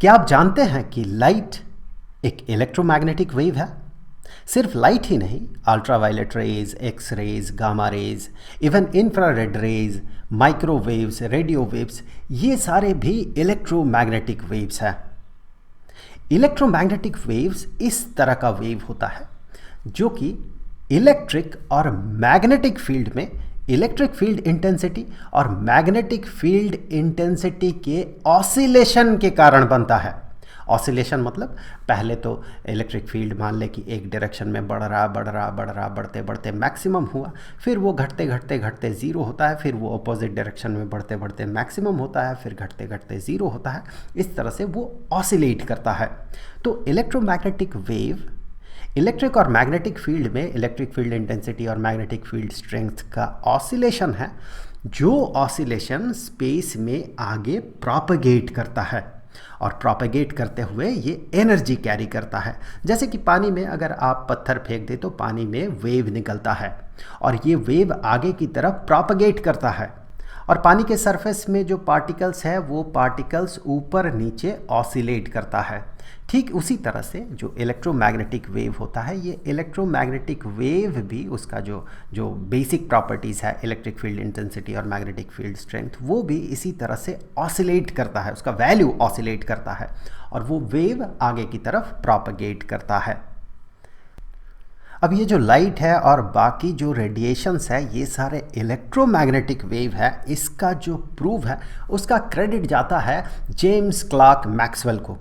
क्या आप जानते हैं कि लाइट एक इलेक्ट्रोमैग्नेटिक वेव है? सिर्फ लाइट ही नहीं, ultraviolet rays, X rays, gamma rays, even infrared rays, microwaves, radio waves, ये सारे भी इलेक्ट्रोमैग्नेटिक वेव्स हैं। इलेक्ट्रोमैग्नेटिक वेव्स इस तरह का वेव होता है जो कि इलेक्ट्रिक और मैग्नेटिक फील्ड में इलेक्ट्रिक फील्ड इंटेंसिटी और मैग्नेटिक फील्ड इंटेंसिटी के ऑसिलेशन के कारण बनता है। ऑसिलेशन मतलब पहले तो इलेक्ट्रिक फील्ड मान ले कि एक डायरेक्शन में बढ़ते बढ़ते मैक्सिमम हुआ, फिर वो घटते घटते ज़ीरो होता है, फिर वो अपोजिट डायरेक्शन में बढ़ते बढ़ते मैक्सिमम होता है, फिर घटते घटते ज़ीरो होता है। इस तरह से वो ऑसिलेट करता है। तो इलेक्ट्रोमैग्नेटिक वेव इलेक्ट्रिक और मैग्नेटिक फील्ड में इलेक्ट्रिक फील्ड इंटेंसिटी और मैग्नेटिक फील्ड स्ट्रेंथ का ऑसिलेशन है, जो ऑसिलेशन स्पेस में आगे प्रोपेगेट करता है और प्रोपेगेट करते हुए ये एनर्जी कैरी करता है। जैसे कि पानी में अगर आप पत्थर फेंक दे तो पानी में वेव निकलता है और ये वेव आगे की तरफ प्रोपेगेट करता है और पानी के सरफेस में जो पार्टिकल्स है वो पार्टिकल्स ऊपर नीचे ऑसिलेट करता है। ठीक उसी तरह से जो इलेक्ट्रोमैग्नेटिक वेव होता है, ये इलेक्ट्रोमैग्नेटिक वेव भी उसका जो बेसिक प्रॉपर्टीज़ है, इलेक्ट्रिक फील्ड इंटेंसिटी और मैग्नेटिक फील्ड स्ट्रेंथ, वो भी इसी तरह से ऑसिलेट करता है, उसका वैल्यू ऑसिलेट करता है और वो वेव आगे की तरफ प्रोपेगेट करता है। अब ये जो लाइट है और बाकी जो रेडिएशंस है, ये सारे इलेक्ट्रोमैग्नेटिक वेव है। इसका जो प्रूव है उसका क्रेडिट जाता है जेम्स क्लर्क मैक्सवेल को।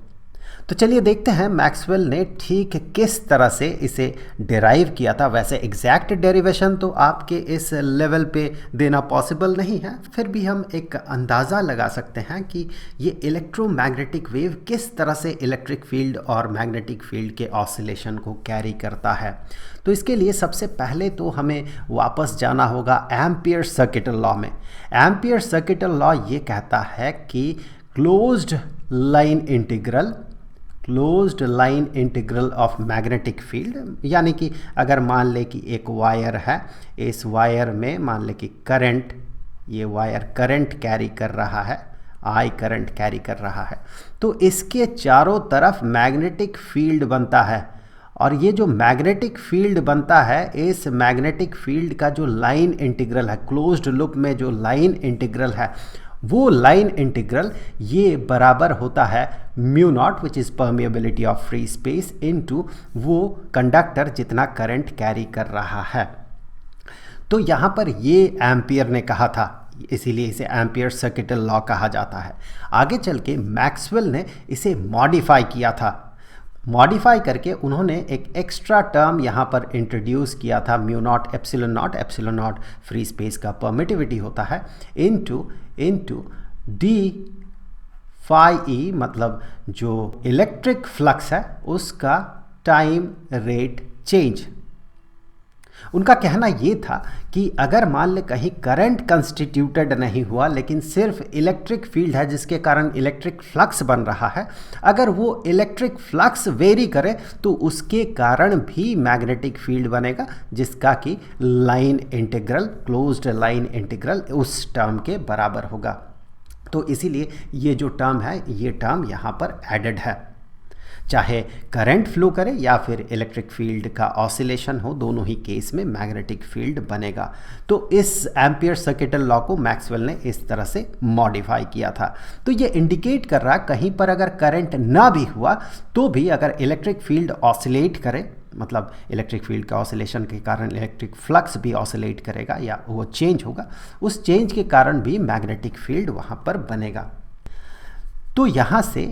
तो चलिए देखते हैं मैक्सवेल ने ठीक किस तरह से इसे डिराइव किया था। वैसे एग्जैक्ट डेरिवेशन तो आपके इस लेवल पे देना पॉसिबल नहीं है, फिर भी हम एक अंदाज़ा लगा सकते हैं कि ये इलेक्ट्रोमैग्नेटिक वेव किस तरह से इलेक्ट्रिक फील्ड और मैग्नेटिक फील्ड के ऑसिलेशन को कैरी करता है। तो इसके लिए सबसे पहले तो हमें वापस जाना होगा एम्पियर सर्किटल लॉ में। एम्पियर सर्किटल लॉ ये कहता है कि closed line integral of magnetic field, यानी कि अगर मान ले कि एक वायर है, इस वायर में मान ले कि करंट, ये वायर करंट कैरी कर रहा है, आई करंट कैरी कर रहा है, तो इसके चारों तरफ मैग्नेटिक फील्ड बनता है और ये जो मैग्नेटिक फील्ड बनता है, इस मैग्नेटिक फील्ड का जो लाइन इंटीग्रल है, क्लोज्ड लूप में जो लाइन इंटीग्रल है, वो लाइन इंटीग्रल ये बराबर होता है mu not, which is permeability of free space, into वो कंडक्टर जितना करंट कैरी कर रहा है। तो यहाँ पर ये एम्पियर ने कहा था, इसीलिए इसे एम्पियर सर्किटल लॉ कहा जाता है। आगे चल के मैक्सवेल ने इसे मॉडिफाई किया था। मॉडिफाई करके उन्होंने एक एक्स्ट्रा टर्म यहाँ पर इंट्रोड्यूस किया था, mu naught epsilon not free space का परमिटिविटी होता है, इनटू डी फाई ई, मतलब जो इलेक्ट्रिक फ्लक्स है उसका टाइम रेट चेंज। उनका कहना ये था कि अगर मान ले कहीं करंट कंस्टिट्यूटेड नहीं हुआ लेकिन सिर्फ इलेक्ट्रिक फील्ड है जिसके कारण इलेक्ट्रिक फ्लक्स बन रहा है, अगर वो इलेक्ट्रिक फ्लक्स वेरी करे तो उसके कारण भी मैग्नेटिक फील्ड बनेगा, जिसका कि line integral, closed line integral उस टर्म के बराबर होगा। तो इसीलिए ये जो टर्म है, ये टर्म यहाँ पर एडेड है। चाहे करंट फ्लो करे या फिर इलेक्ट्रिक फील्ड का ऑसिलेशन हो, दोनों ही केस में मैग्नेटिक फील्ड बनेगा। तो इस एम्पियर सर्किटल लॉ को मैक्सवेल ने इस तरह से मॉडिफाई किया था। तो ये इंडिकेट कर रहा है कहीं पर अगर करंट ना भी हुआ तो भी अगर इलेक्ट्रिक फील्ड ऑसिलेट करे, मतलब इलेक्ट्रिक फील्ड का ऑसिलेशन के कारण इलेक्ट्रिक फ्लक्स भी ऑसिलेट करेगा या वो चेंज होगा, उस चेंज के कारण भी मैग्नेटिक फील्ड वहाँ पर बनेगा। तो यहाँ से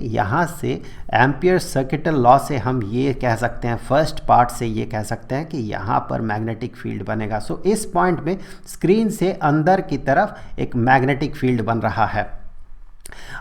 एम्पियर सर्किटल लॉ से हम ये कह सकते हैं, फर्स्ट पार्ट से ये कह सकते हैं कि यहाँ पर मैग्नेटिक फील्ड बनेगा। सो इस पॉइंट में स्क्रीन से अंदर की तरफ एक मैग्नेटिक फील्ड बन रहा है।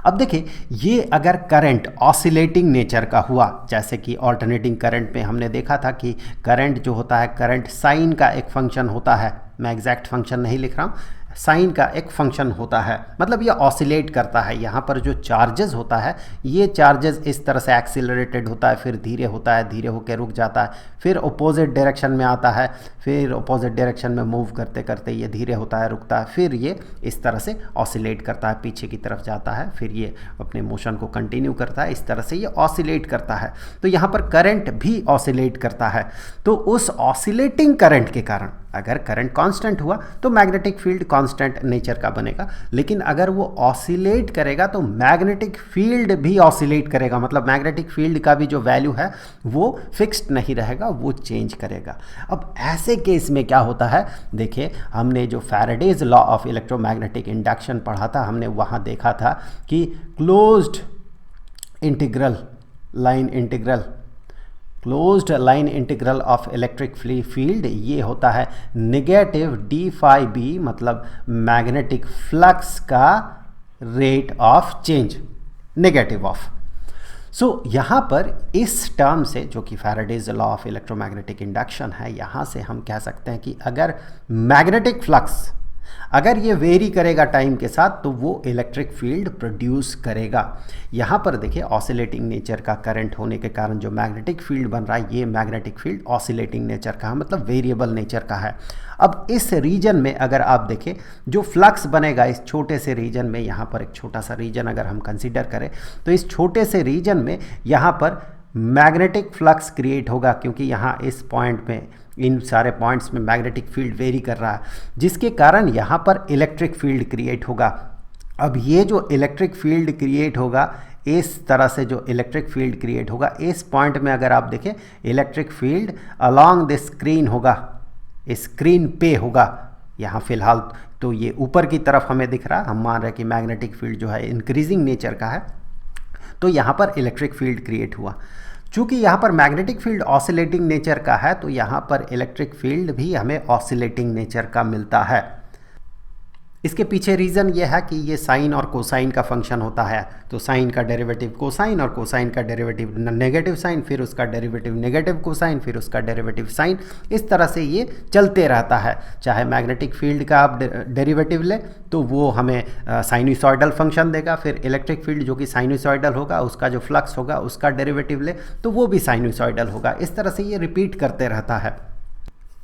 अब देखिए, ये अगर करंट ऑसिलेटिंग नेचर का हुआ, जैसे कि ऑल्टरनेटिंग करंट में हमने देखा था कि करंट जो होता है, करंट साइन का एक फंक्शन होता है, मैं एग्जैक्ट फंक्शन नहीं लिख रहा हूँ, साइन का एक फंक्शन होता है, मतलब ये ऑसिलेट करता है। यहाँ पर जो चार्जेस होता है, ये चार्जेस इस तरह से एक्सीलरेटेड होता है, फिर धीरे होता है, धीरे होकर रुक जाता है, फिर अपोजिट डायरेक्शन में आता है, फिर अपोजिट डायरेक्शन में मूव करते करते ये धीरे होता है, रुकता है, फिर ये इस तरह से ऑसिलेट करता है, पीछे की तरफ जाता है, फिर ये अपने मोशन को कंटिन्यू करता है। इस तरह से ये ऑसिलेट करता है। तो यहाँ पर करंट भी ऑसिलेट करता है। तो उस ऑसिलेटिंग करंट के कारण, अगर करंट कांस्टेंट हुआ तो मैग्नेटिक फील्ड कांस्टेंट नेचर का बनेगा, लेकिन अगर वो ऑसिलेट करेगा तो मैग्नेटिक फील्ड भी ऑसिलेट करेगा, मतलब मैग्नेटिक फील्ड का भी जो वैल्यू है वो फिक्स्ड नहीं रहेगा, वो चेंज करेगा। अब ऐसे केस में क्या होता है, देखिए हमने जो Faraday's law of electromagnetic induction पढ़ा था, हमने वहाँ देखा था कि closed integral line integral of electric field ये होता है नेगेटिव डी फाई बी, मतलब मैग्नेटिक फ्लक्स का rate of change, negative of. So यहाँ पर इस टर्म से, जो कि Faraday's law of electromagnetic induction है, यहाँ से हम कह सकते हैं कि अगर मैग्नेटिक फ्लक्स अगर ये वेरी करेगा टाइम के साथ तो वो इलेक्ट्रिक फील्ड प्रोड्यूस करेगा। यहाँ पर देखिए ऑसिलेटिंग नेचर का करंट होने के कारण जो मैग्नेटिक फील्ड बन रहा है, ये मैग्नेटिक फील्ड ऑसिलेटिंग नेचर का है, मतलब वेरिएबल नेचर का है। अब इस रीजन में अगर आप देखें जो फ्लक्स बनेगा इस छोटे से रीजन में, यहाँ पर एक छोटा सा रीजन अगर हम कंसिडर करें तो इस छोटे से रीजन में यहाँ पर मैग्नेटिक फ्लक्स क्रिएट होगा, क्योंकि यहाँ इस पॉइंट में, इन सारे पॉइंट्स में मैग्नेटिक फील्ड वेरी कर रहा है, जिसके कारण यहाँ पर इलेक्ट्रिक फील्ड क्रिएट होगा। अब ये जो इलेक्ट्रिक फील्ड क्रिएट होगा, इस तरह से जो इलेक्ट्रिक फील्ड क्रिएट होगा, इस पॉइंट में अगर आप देखें electric field along the screen होगा, स्क्रीन पे होगा। यहाँ फिलहाल तो ये ऊपर की तरफ हमें दिख रहा है, हम मान रहे हैं कि मैग्नेटिक फील्ड जो है इंक्रीजिंग नेचर का है, तो यहाँ पर इलेक्ट्रिक फील्ड क्रिएट हुआ। चूँकि यहाँ पर मैग्नेटिक फील्ड ऑसिलेटिंग नेचर का है, तो यहाँ पर इलेक्ट्रिक फील्ड भी हमें ऑसिलेटिंग नेचर का मिलता है। इसके पीछे रीज़न ये है कि ये साइन और कोसाइन का फंक्शन होता है, तो साइन का डेरिवेटिव कोसाइन और कोसाइन का डेरिवेटिव नेगेटिव साइन, फिर उसका डेरिवेटिव नेगेटिव कोसाइन, फिर उसका डेरिवेटिव साइन, इस तरह से ये चलते रहता है। चाहे मैग्नेटिक फील्ड का आप डेरिवेटिव ले तो वो हमें साइनसॉइडल फंक्शन देगा, फिर इलेक्ट्रिक फील्ड जो कि साइनसॉइडल होगा, उसका जो फ्लक्स होगा उसका डेरिवेटिव ले तो वो भी साइनसॉइडल होगा। इस तरह से ये रिपीट करते रहता है।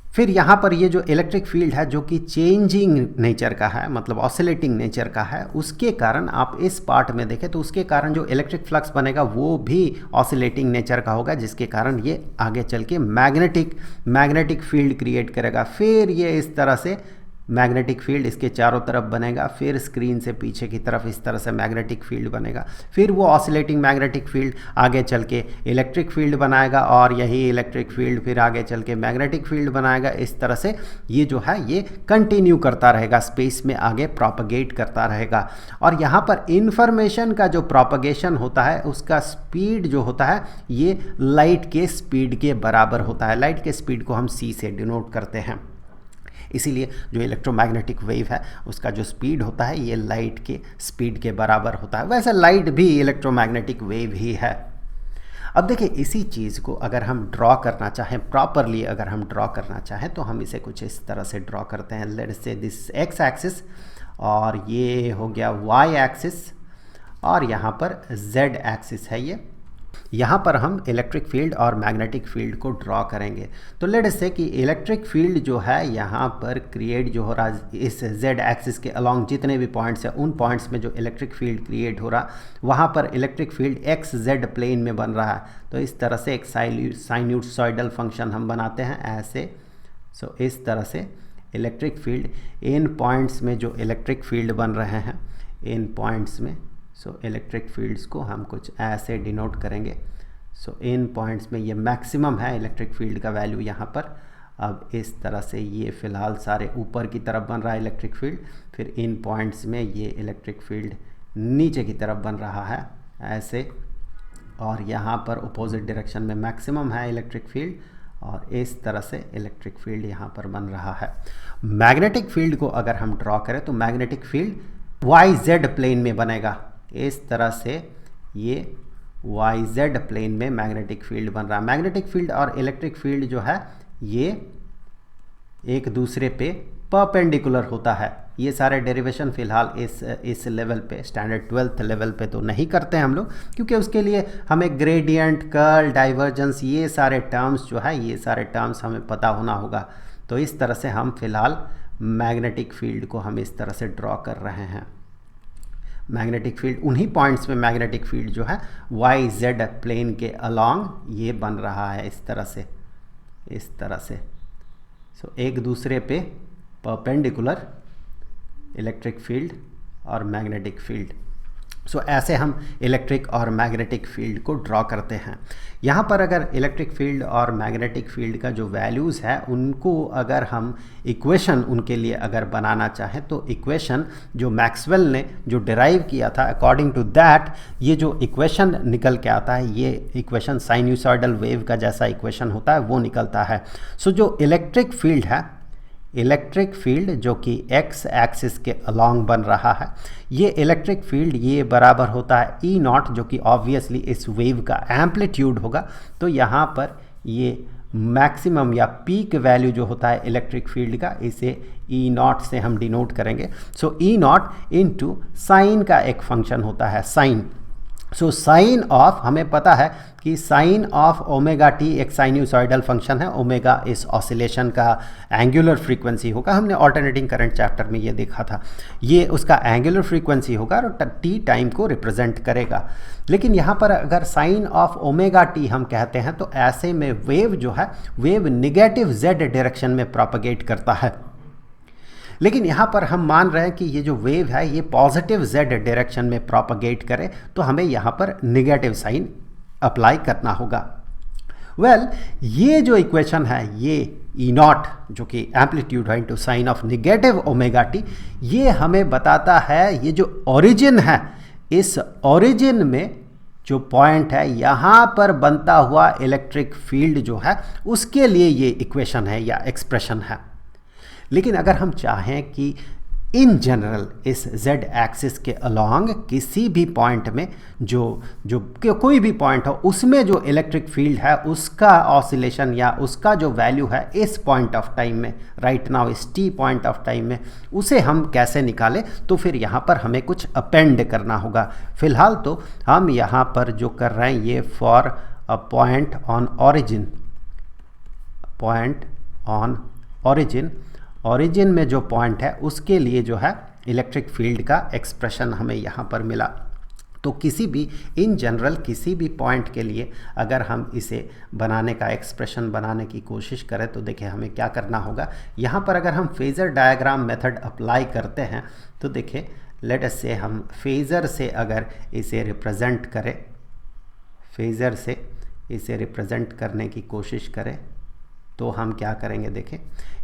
फिर यहाँ पर ये जो इलेक्ट्रिक फील्ड है जो कि चेंजिंग नेचर का है, मतलब ऑसिलेटिंग नेचर का है, उसके कारण आप इस पार्ट में देखें तो उसके कारण जो इलेक्ट्रिक फ्लक्स बनेगा वो भी ऑसिलेटिंग नेचर का होगा, जिसके कारण ये आगे चल के मैग्नेटिक फील्ड क्रिएट करेगा। फिर ये इस तरह से मैग्नेटिक फील्ड इसके चारों तरफ बनेगा, फिर स्क्रीन से पीछे की तरफ इस तरह से मैग्नेटिक फील्ड बनेगा, फिर वो ऑसिलेटिंग मैग्नेटिक फील्ड आगे चल के इलेक्ट्रिक फील्ड बनाएगा, और यही इलेक्ट्रिक फील्ड फिर आगे चल के मैग्नेटिक फील्ड बनाएगा। इस तरह से ये जो है ये कंटिन्यू करता रहेगा, स्पेस में आगे प्रोपगेट करता रहेगा। और यहाँ पर इंफॉर्मेशन का जो प्रोपगेशन होता है उसका स्पीड जो होता है ये लाइट के स्पीड के बराबर होता है। लाइट के स्पीड को हम c से डिनोट करते हैं, इसीलिए जो इलेक्ट्रोमैग्नेटिक वेव है उसका जो स्पीड होता है ये लाइट के स्पीड के बराबर होता है। वैसे लाइट भी इलेक्ट्रोमैग्नेटिक वेव ही है। अब देखिए इसी चीज़ को अगर हम ड्रॉ करना चाहें, प्रॉपरली अगर हम ड्रॉ करना चाहें तो हम इसे कुछ इस तरह से ड्रॉ करते हैं। Let's say this x axis और ये हो गया वाई एक्सिस और यहाँ पर जेड एक्सिस है। ये यहाँ पर हम इलेक्ट्रिक फील्ड और मैग्नेटिक फील्ड को ड्रॉ करेंगे। तो लेट्स से कि इलेक्ट्रिक फील्ड जो है यहाँ पर क्रिएट जो हो रहा है इस जेड एक्सिस के अलोंग जितने भी पॉइंट्स हैं उन पॉइंट्स में जो इलेक्ट्रिक फील्ड क्रिएट हो रहा वहाँ पर electric field X Z plane में बन रहा है। तो इस तरह से एक साइनसॉइडल फंक्शन हम बनाते हैं ऐसे। सो इस तरह से इलेक्ट्रिक फील्ड इन पॉइंट्स में जो इलेक्ट्रिक फील्ड बन रहे हैं इन पॉइंट्स में, सो इलेक्ट्रिक फील्ड्स को हम कुछ ऐसे डिनोट करेंगे। सो इन पॉइंट्स में ये मैक्सिमम है इलेक्ट्रिक फील्ड का वैल्यू यहाँ पर। अब इस तरह से ये फ़िलहाल सारे ऊपर की तरफ बन रहा है इलेक्ट्रिक फील्ड, फिर इन पॉइंट्स में ये इलेक्ट्रिक फील्ड नीचे की तरफ बन रहा है ऐसे, और यहाँ पर अपोजिट डायरेक्शन में मैक्सिमम है इलेक्ट्रिक फील्ड और इस तरह से इलेक्ट्रिक फील्ड यहाँ पर बन रहा है। मैग्नेटिक फील्ड को अगर हम ड्रॉ करें तो magnetic field Y Z plane में बनेगा। इस तरह से ये वाई जेड प्लेन में मैग्नेटिक फील्ड बन रहा है। मैग्नेटिक फील्ड और इलेक्ट्रिक फील्ड जो है ये एक दूसरे पे परपेंडिकुलर होता है। ये सारे डेरिवेशन फ़िलहाल इस लेवल पे, स्टैंडर्ड 12th लेवल पे तो नहीं करते हैं हम लोग, क्योंकि उसके लिए हमें ग्रेडियंट, कर्ल, डाइवर्जेंस, ये सारे टर्म्स जो है, ये सारे टर्म्स हमें पता होना होगा। तो इस तरह से हम फिलहाल मैग्नेटिक फील्ड को हम इस तरह से ड्रॉ कर रहे हैं। मैग्नेटिक फील्ड, उन्हीं पॉइंट्स में मैग्नेटिक फील्ड जो है वाई जेड प्लेन के अलॉन्ग ये बन रहा है इस तरह से, इस तरह से। सो एक दूसरे पे परपेंडिकुलर इलेक्ट्रिक फील्ड और मैग्नेटिक फील्ड। सो ऐसे हम इलेक्ट्रिक और मैग्नेटिक फील्ड को ड्रॉ करते हैं। यहाँ पर अगर इलेक्ट्रिक फील्ड और मैग्नेटिक फील्ड का जो वैल्यूज़ है उनको अगर हम इक्वेशन उनके लिए अगर बनाना चाहें तो इक्वेशन जो मैक्सवेल ने जो डिराइव किया था, अकॉर्डिंग टू दैट ये जो इक्वेशन निकल के आता है, ये इक्वेशन साइन्यूसॉइडल वेव का जैसा इक्वेशन होता है वो निकलता है। सो जो इलेक्ट्रिक फील्ड है, इलेक्ट्रिक फील्ड जो कि एक्स एक्सिस के अलॉन्ग बन रहा है, ये इलेक्ट्रिक फील्ड ये बराबर होता है ई नॉट, जो कि ऑब्वियसली इस वेव का एम्पलीट्यूड होगा। तो यहाँ पर ये मैक्सिमम या पीक वैल्यू जो होता है इलेक्ट्रिक फील्ड का, इसे ई नॉट से हम डिनोट करेंगे। सो ई नॉट इनटू साइन का एक फंक्शन होता है, साइन। सो साइन ऑफ, हमें पता है कि साइन ऑफ ओमेगा टी एक साइन्यूसॉइडल फंक्शन है। ओमेगा इस ऑसिलेशन का एंगुलर फ्रीक्वेंसी होगा, हमने ऑल्टरनेटिंग करंट चैप्टर में ये देखा था। ये उसका एंगुलर फ्रीक्वेंसी होगा और टी टाइम को रिप्रेजेंट करेगा। लेकिन यहाँ पर अगर साइन ऑफ ओमेगा टी हम कहते हैं तो ऐसे में वेव जो है, वेव निगेटिव जेड डायरेक्शन में प्रोपगेट करता है। लेकिन यहाँ पर हम मान रहे हैं कि ये जो वेव है ये पॉजिटिव जेड डायरेक्शन में प्रोपगेट करे, तो हमें यहाँ पर निगेटिव साइन अप्लाई करना होगा। वेल, ये जो इक्वेशन है, ये ई नॉट जो कि एम्पलीट्यूड है into sine of negative omega T, ये हमें बताता है ये जो ओरिजिन है, इस ओरिजिन में जो पॉइंट है यहाँ पर बनता हुआ इलेक्ट्रिक फील्ड जो है उसके लिए ये इक्वेशन है या एक्सप्रेशन है। लेकिन अगर हम चाहें कि इन जनरल इस z एक्सिस के अलॉन्ग किसी भी पॉइंट में जो कोई भी पॉइंट हो उसमें जो इलेक्ट्रिक फील्ड है उसका ऑसिलेशन या उसका जो वैल्यू है इस पॉइंट ऑफ टाइम में, राइट नाउ इस t पॉइंट ऑफ टाइम में, उसे हम कैसे निकालें, तो फिर यहाँ पर हमें कुछ अपेंड करना होगा। फिलहाल तो हम यहाँ पर जो कर रहे हैं ये for a point on origin, point on origin, origin में जो पॉइंट है उसके लिए जो है इलेक्ट्रिक फील्ड का एक्सप्रेशन हमें यहाँ पर मिला। तो किसी भी इन जनरल किसी भी पॉइंट के लिए अगर हम इसे बनाने का एक्सप्रेशन बनाने की कोशिश करें तो देखिए हमें क्या करना होगा। यहाँ पर अगर हम फेज़र डायग्राम मेथड अप्लाई करते हैं तो देखिए लेट अस से हम फेज़र से अगर इसे रिप्रेजेंट करें, फेज़र से इसे रिप्रेजेंट करने की कोशिश करें तो हम क्या करेंगे, देखें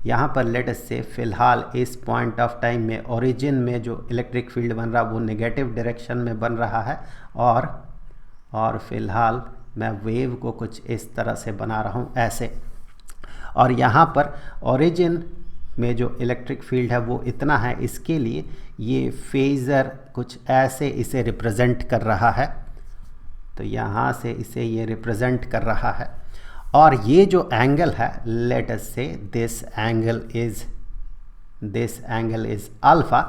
यहाँ पर लेट अस से फ़िलहाल इस पॉइंट ऑफ टाइम में ओरिजिन में जो इलेक्ट्रिक फील्ड बन रहा है वो नेगेटिव डायरेक्शन में बन रहा है और फ़िलहाल मैं वेव को कुछ इस तरह से बना रहा हूँ ऐसे, और यहाँ पर ओरिजिन में जो इलेक्ट्रिक फील्ड है वो इतना है, इसके लिए ये फेज़र कुछ ऐसे इसे रिप्रेजेंट कर रहा है। तो यहाँ से इसे ये रिप्रेजेंट कर रहा है और ये जो एंगल है लेट अस से दिस एंगल इज अल्फा,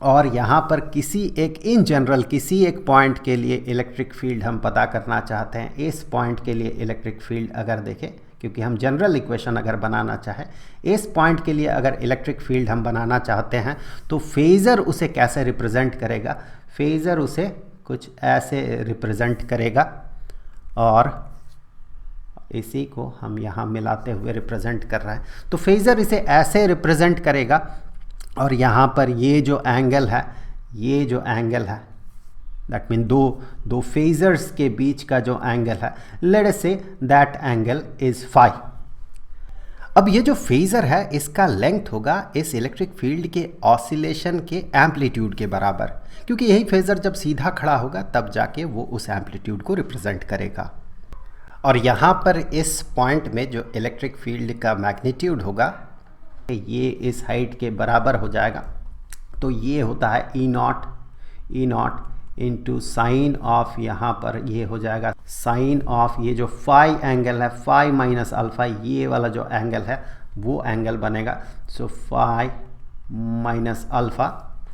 और यहाँ पर किसी एक इन जनरल किसी एक पॉइंट के लिए इलेक्ट्रिक फील्ड हम पता करना चाहते हैं। इस पॉइंट के लिए इलेक्ट्रिक फील्ड अगर देखें, क्योंकि हम जनरल इक्वेशन अगर बनाना चाहें, इस पॉइंट के लिए अगर इलेक्ट्रिक फील्ड हम बनाना चाहते हैं तो फेज़र उसे कैसे रिप्रेजेंट करेगा, फेज़र उसे कुछ ऐसे रिप्रेजेंट करेगा और इसी को हम यहाँ मिलाते हुए रिप्रेजेंट कर रहा है। तो फेज़र इसे ऐसे रिप्रेजेंट करेगा और यहाँ पर ये जो एंगल है, ये जो एंगल है दैट मीन दो फेज़र्स के बीच का जो एंगल है, let us say that angle is phi. अब ये जो फेज़र है इसका लेंथ होगा इस इलेक्ट्रिक फील्ड के ऑसिलेशन के एम्पलीट्यूड के बराबर, क्योंकि यही फेज़र जब सीधा खड़ा होगा तब जाके वो उस एम्पलीट्यूड को रिप्रेजेंट करेगा। और यहाँ पर इस पॉइंट में जो इलेक्ट्रिक फील्ड का मैग्नीट्यूड होगा ये इस हाइट के बराबर हो जाएगा। तो ये होता है ई नॉट इंटू साइन ऑफ, यहाँ पर ये हो जाएगा साइन ऑफ ये जो फाई एंगल है, फाई माइनस अल्फ़ा, ये वाला जो एंगल है वो एंगल बनेगा। सो फाई माइनस अल्फ़ा,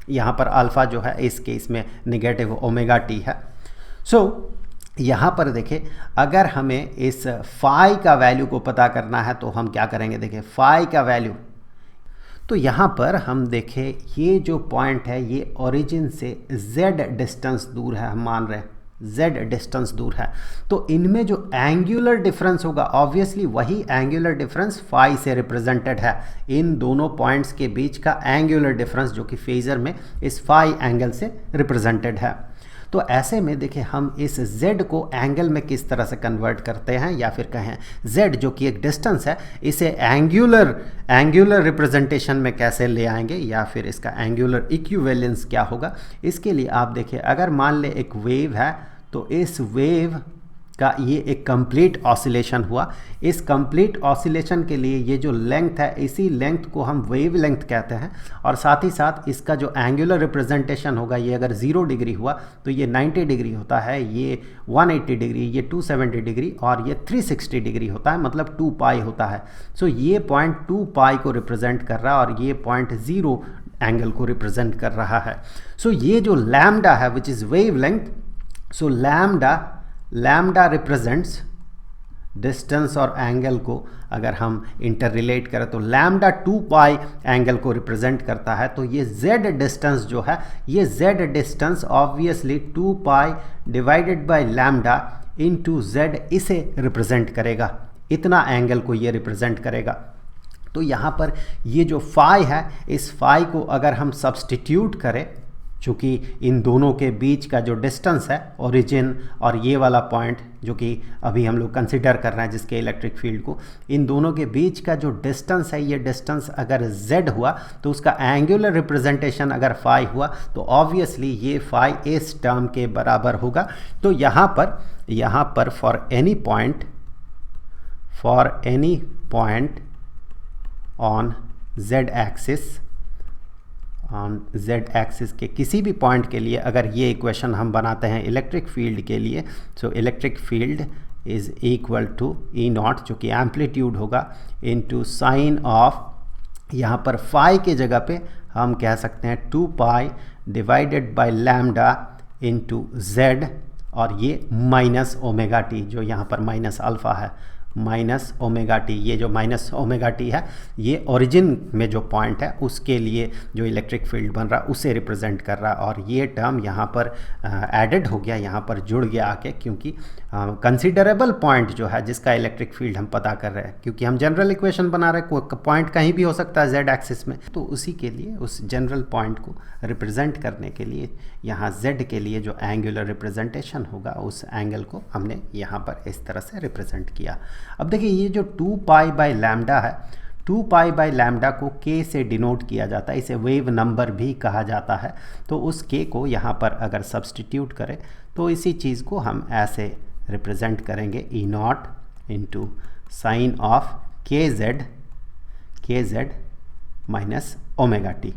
यहाँ पर अल्फ़ा जो है इस केस में नेगेटिव ओमेगा टी है। सो यहाँ पर देखिए, अगर हमें इस फाई का वैल्यू को पता करना है तो हम क्या करेंगे, देखिए फाई का वैल्यू, तो यहाँ पर हम देखें ये जो पॉइंट है ये ओरिजिन से z डिस्टेंस दूर है, हम मान रहे हैं z डिस्टेंस दूर है, तो इनमें जो एंगुलर डिफरेंस होगा ऑब्वियसली वही एंगुलर डिफरेंस फाई से रिप्रेजेंटेड है। इन दोनों पॉइंट्स के बीच का एंगुलर डिफरेंस जो कि फेजर में इस फाई एंगल से रिप्रेजेंटेड है। तो ऐसे में देखिए हम इस z को एंगल में किस तरह से कन्वर्ट करते हैं, या फिर कहें z जो कि एक डिस्टेंस है इसे एंगुलर रिप्रेजेंटेशन में कैसे ले आएंगे, या फिर इसका एंगुलर इक्विवेलेंस क्या होगा। इसके लिए आप देखिए, अगर मान ले एक वेव है तो इस वेव का ये एक कंप्लीट ऑसिलेशन हुआ। इस कंप्लीट ऑसिलेशन के लिए ये जो लेंथ है इसी लेंथ को हम वेव लेंथ कहते हैं, और साथ ही साथ इसका जो एंगुलर रिप्रेजेंटेशन होगा, ये अगर 0 डिग्री हुआ तो ये 90 डिग्री होता है, ये 180 डिग्री, ये 270 डिग्री और ये 360 डिग्री होता है, मतलब 2 पाई होता है। सो ये पॉइंट 2 पाई को रिप्रेजेंट कर रहा है और ये पॉइंट 0 एंगल को रिप्रेजेंट कर रहा है। सो ये जो लैम्डा है which is wave length, so lambda represents distance और एंगल को अगर हम इंटर रिलेट करें तो लैम्डा 2 पाई एंगल को रिप्रेजेंट करता है। तो ये z डिस्टेंस जो है, ये z distance obviously 2 pi divided by lambda into z इसे रिप्रेजेंट करेगा, इतना एंगल को ये रिप्रेजेंट करेगा। तो यहाँ पर ये जो फाई है, इस फाई को अगर हम सब्सटीट्यूट करें, चूँकि इन दोनों के बीच का जो डिस्टेंस है ओरिजिन और ये वाला पॉइंट जो कि अभी हम लोग कंसिडर कर रहे हैं जिसके इलेक्ट्रिक फील्ड को, इन दोनों के बीच का जो डिस्टेंस है, ये डिस्टेंस अगर z हुआ तो उसका एंगुलर रिप्रेजेंटेशन अगर फाई हुआ तो ऑब्वियसली ये फाई इस टर्म के बराबर होगा। तो यहाँ पर for any point on z axis के किसी भी पॉइंट के लिए अगर ये इक्वेशन हम बनाते हैं इलेक्ट्रिक फील्ड के लिए, so electric field is equal to E naught जो कि एम्पलीट्यूड होगा इनटू साइन ऑफ, यहाँ पर फाई के जगह पे हम कह सकते हैं 2 पाई divided by lambda into z, और ये माइनस ओमेगा टी, जो यहाँ पर माइनस अल्फ़ा है, माइनस ओमेगा टी, ये जो माइनस ओमेगा टी है ये ओरिजिन में जो पॉइंट है उसके लिए जो इलेक्ट्रिक फील्ड बन रहा है उसे रिप्रेजेंट कर रहा है। और ये टर्म यहाँ पर एडेड हो गया, यहाँ पर जुड़ गया आके, क्योंकि कंसिडरेबल पॉइंट जो है जिसका इलेक्ट्रिक फील्ड हम पता कर रहे हैं, क्योंकि हम जनरल इक्वेशन बना रहे हैं, कोई पॉइंट कहीं भी हो सकता है z एक्सिस में, तो उसी के लिए उस जनरल पॉइंट को रिप्रेजेंट करने के लिए यहाँ z के लिए जो एंगुलर रिप्रेजेंटेशन होगा उस एंगल को हमने यहाँ पर इस तरह से रिप्रेजेंट किया। अब देखिए ये जो 2 पाई बाय लैम्डा है, 2 पाई बाय लैम्डा को k से डिनोट किया जाता है, इसे वेव नंबर भी कहा जाता है। तो उस k को यहाँ पर अगर सब्सटीट्यूट करें तो इसी चीज़ को हम ऐसे रिप्रेजेंट करेंगे ई नॉट इंटू साइन ऑफ के जेड माइनस ओमेगा टी।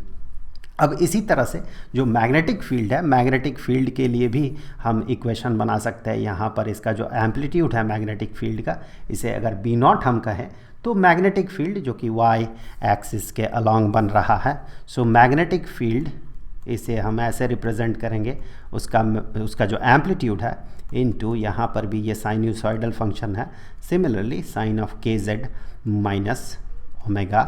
अब इसी तरह से जो मैग्नेटिक फील्ड है, मैग्नेटिक फील्ड के लिए भी हम इक्वेशन बना सकते हैं। यहाँ पर इसका जो एम्पलीट्यूड है मैग्नेटिक फील्ड का, इसे अगर बी नॉट हम कहें तो मैग्नेटिक फील्ड जो कि वाई एक्सिस के अलॉन्ग बन रहा है, सो मैग्नेटिक फील्ड इसे हम ऐसे रिप्रेजेंट करेंगे, उसका जो एम्पलीट्यूड है इनटू यहाँ पर भी ये साइनूसॉइडल फंक्शन है, सिमिलरली साइन ऑफ के जेड माइनस ओमेगा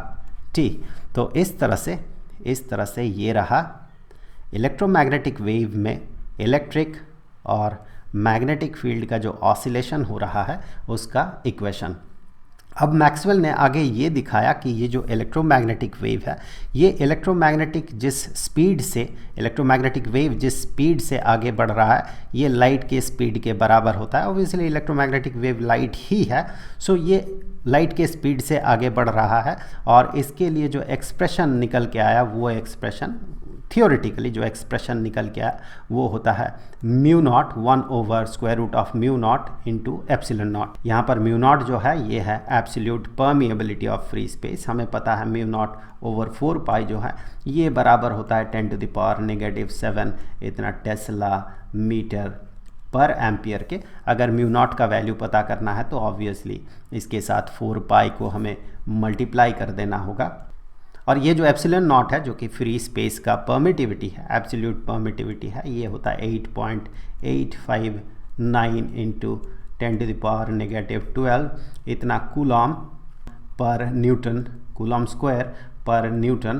टी। तो इस तरह से ये रहा इलेक्ट्रोमैग्नेटिक वेव में इलेक्ट्रिक और मैग्नेटिक फील्ड का जो ऑसिलेशन हो रहा है उसका इक्वेशन। अब मैक्सवेल ने आगे ये दिखाया कि ये जो इलेक्ट्रोमैग्नेटिक वेव है, ये इलेक्ट्रोमैग्नेटिक वेव जिस स्पीड से आगे बढ़ रहा है ये लाइट के स्पीड के बराबर होता है। ऑब्वियसली इलेक्ट्रोमैग्नेटिक वेव लाइट ही है, सो ये लाइट के स्पीड से आगे बढ़ रहा है। और इसके लिए जो एक्सप्रेशन निकल के आया वो एक्सप्रेशन, थियोरेटिकली जो एक्सप्रेशन निकल के आया वो होता है म्यू नॉट 1/√ऑफ mu naught into epsilon naught. यहाँ पर म्यू नॉट जो है ये है absolute permeability of free space. हमें पता है म्यू नॉट ओवर 4 पाई जो है ये बराबर होता है 10⁻⁻7 इतना टेस्ला मीटर पर एम्पियर के। अगर म्यू नॉट का वैल्यू पता करना है तो ऑब्वियसली इसके साथ 4 पाई को हमें मल्टीप्लाई कर देना होगा। और ये जो एप्सिलॉन नॉट है जो कि फ्री स्पेस का परमिटिविटी है, एब्सोल्यूट परमिटिविटी है, ये होता है 8.859 इंटू 10⁻⁻12 इतना कूलॉम पर न्यूटन, कूलॉम स्क्वायर पर न्यूटन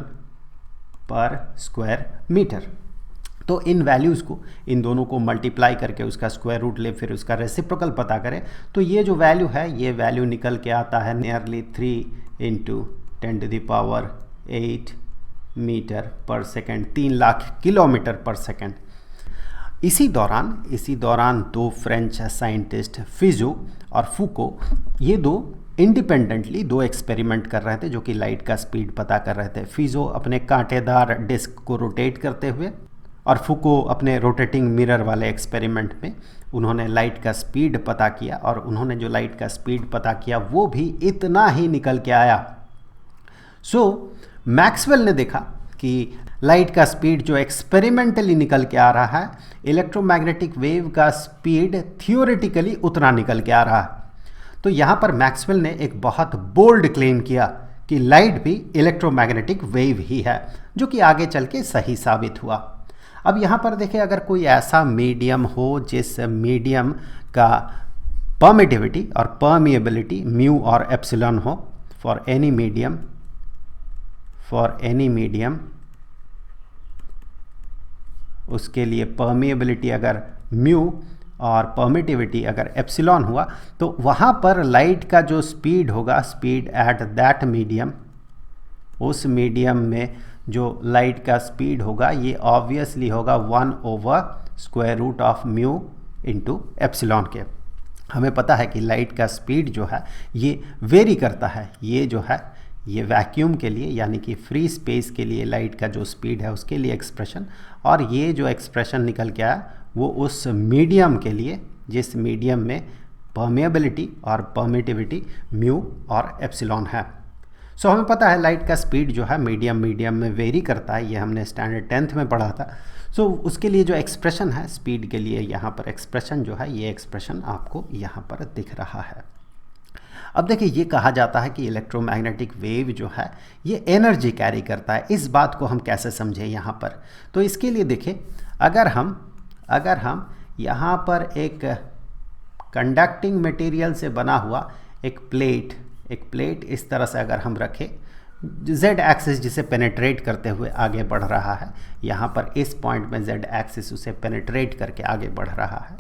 पर स्क्वायर मीटर। तो इन वैल्यूज़ को, इन दोनों को मल्टीप्लाई करके उसका स्क्वायर रूट ले, फिर उसका रेसिप्रोकल पता करें, तो ये जो वैल्यू है ये वैल्यू निकल के आता है नियरली 3 इंटू 10⁸ मीटर पर सेकेंड, 3 लाख किलोमीटर पर सेकेंड। इसी दौरान दो फ्रेंच साइंटिस्ट फिजो और फूको, ये दो इंडिपेंडेंटली दो एक्सपेरिमेंट कर रहे थे जो कि लाइट का स्पीड पता कर रहे थे। फिजो अपने कांटेदार डिस्क को रोटेट करते हुए और फूको अपने रोटेटिंग मिरर वाले एक्सपेरिमेंट में उन्होंने लाइट का स्पीड पता किया, और उन्होंने जो लाइट का स्पीड पता किया वो भी इतना ही निकल के आया। मैक्सवेल ने देखा कि लाइट का स्पीड जो एक्सपेरिमेंटली निकल के आ रहा है, इलेक्ट्रोमैग्नेटिक वेव का स्पीड थियोरेटिकली उतना निकल के आ रहा है। तो यहाँ पर मैक्सवेल ने एक बहुत बोल्ड क्लेम किया कि लाइट भी इलेक्ट्रोमैग्नेटिक वेव ही है, जो कि आगे चल के सही साबित हुआ। अब यहाँ पर देखिए, अगर कोई ऐसा मीडियम हो जिस मीडियम का परमिटिविटी और परमिएबिलिटी म्यू और एप्सिलॉन हो, फॉर एनी मीडियम उसके लिए परमिएबिलिटी अगर म्यू और परमिटिविटी अगर एप्सिलॉन हुआ, तो वहाँ पर लाइट का जो स्पीड होगा, स्पीड एट दैट मीडियम, उस मीडियम में जो लाइट का स्पीड होगा ये ऑब्वियसली होगा 1/√ऑफ म्यू इंटू एप्सिलॉन के। हमें पता है कि लाइट का स्पीड जो है ये वेरी करता है, ये जो है ये वैक्यूम के लिए यानी कि फ्री स्पेस के लिए लाइट का जो स्पीड है उसके लिए एक्सप्रेशन, और ये जो एक्सप्रेशन निकल के आया वो उस मीडियम के लिए जिस मीडियम में परमिएबिलिटी और परमिटिविटी म्यू और एप्सिलॉन है। सो हमें पता है लाइट का स्पीड जो है मीडियम में वेरी करता है, ये हमने स्टैंडर्ड 10th में पढ़ा था। सो उसके लिए जो एक्सप्रेशन है स्पीड के लिए, यहाँ पर एक्सप्रेशन जो है ये एक्सप्रेशन आपको यहाँ पर दिख रहा है। अब देखिए, ये कहा जाता है कि इलेक्ट्रोमैग्नेटिक वेव जो है ये एनर्जी कैरी करता है। इस बात को हम कैसे समझें यहाँ पर? तो इसके लिए देखिए, अगर हम यहाँ पर एक कंडक्टिंग मटेरियल से बना हुआ एक प्लेट इस तरह से अगर हम रखें, जेड एक्सिस जिसे पेनेट्रेट करते हुए आगे बढ़ रहा है, यहाँ पर इस पॉइंट में जेड एक्सिस उसे पेनेट्रेट करके आगे बढ़ रहा है।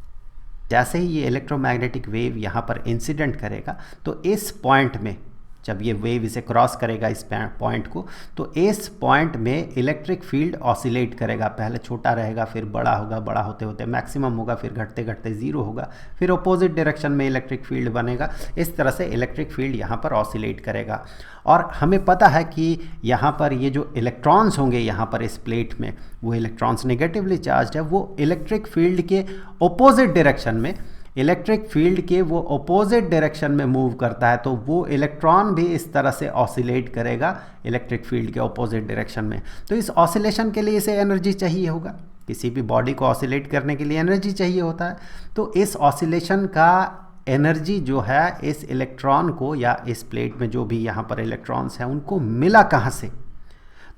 जैसे ही ये इलेक्ट्रोमैग्नेटिक वेव यहाँ पर इंसिडेंट करेगा, तो इस पॉइंट में जब ये वेव इसे क्रॉस करेगा इस पॉइंट को, तो इस पॉइंट में इलेक्ट्रिक फील्ड ऑसिलेट करेगा। पहले छोटा रहेगा, फिर बड़ा होगा, बड़ा होते होते मैक्सिमम होगा, फिर घटते घटते ज़ीरो होगा, फिर अपोजिट डायरेक्शन में इलेक्ट्रिक फील्ड बनेगा। इस तरह से इलेक्ट्रिक फील्ड यहाँ पर ऑसिलेट करेगा। और हमें पता है कि यहाँ पर ये जो इलेक्ट्रॉन्स होंगे यहाँ पर इस प्लेट में, वो इलेक्ट्रॉन्स नेगेटिवली चार्ज है, वो इलेक्ट्रिक फील्ड के अपोजिट डायरेक्शन में, इलेक्ट्रिक फील्ड के वो अपोजिट डायरेक्शन में मूव करता है, तो वो इलेक्ट्रॉन भी इस तरह से ऑसिलेट करेगा इलेक्ट्रिक फील्ड के अपोजिट डायरेक्शन में। तो इस ऑसिलेशन के लिए इसे एनर्जी चाहिए होगा, किसी भी बॉडी को ऑसिलेट करने के लिए एनर्जी चाहिए होता है। तो इस ऑसिलेशन का एनर्जी जो है इस इलेक्ट्रॉन को, या इस प्लेट में जो भी यहाँ पर इलेक्ट्रॉन्स हैं उनको मिला कहाँ से?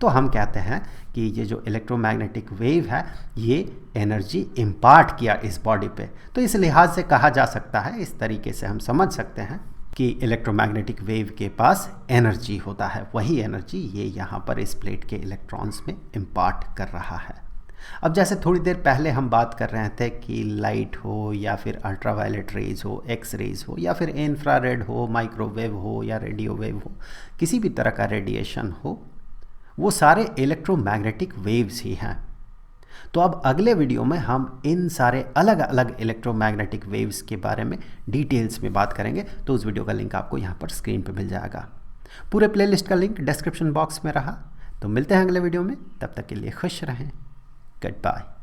तो हम कहते हैं कि ये जो इलेक्ट्रोमैग्नेटिक वेव है ये एनर्जी इम्पार्ट किया इस बॉडी पे। तो इस लिहाज से कहा जा सकता है, इस तरीके से हम समझ सकते हैं कि इलेक्ट्रोमैग्नेटिक वेव के पास एनर्जी होता है, वही एनर्जी ये यहाँ पर इस प्लेट के इलेक्ट्रॉन्स में इम्पार्ट कर रहा है। अब जैसे थोड़ी देर पहले हम बात कर रहे थे कि लाइट हो या फिर अल्ट्रावायलेट रेज हो, एक्स रेज हो या फिर इंफ्रारेड हो, माइक्रोवेव हो या रेडियो वेव हो, किसी भी तरह का रेडिएशन हो, वो सारे इलेक्ट्रोमैग्नेटिक वेव्स ही हैं। तो अब अगले वीडियो में हम इन सारे अलग अलग इलेक्ट्रोमैग्नेटिक वेव्स के बारे में डिटेल्स में बात करेंगे। तो उस वीडियो का लिंक आपको यहाँ पर स्क्रीन पर मिल जाएगा। पूरे प्लेलिस्ट का लिंक डिस्क्रिप्शन बॉक्स में रहा। तो मिलते हैं अगले वीडियो में, तब तक के लिए खुश रहें। Good bye.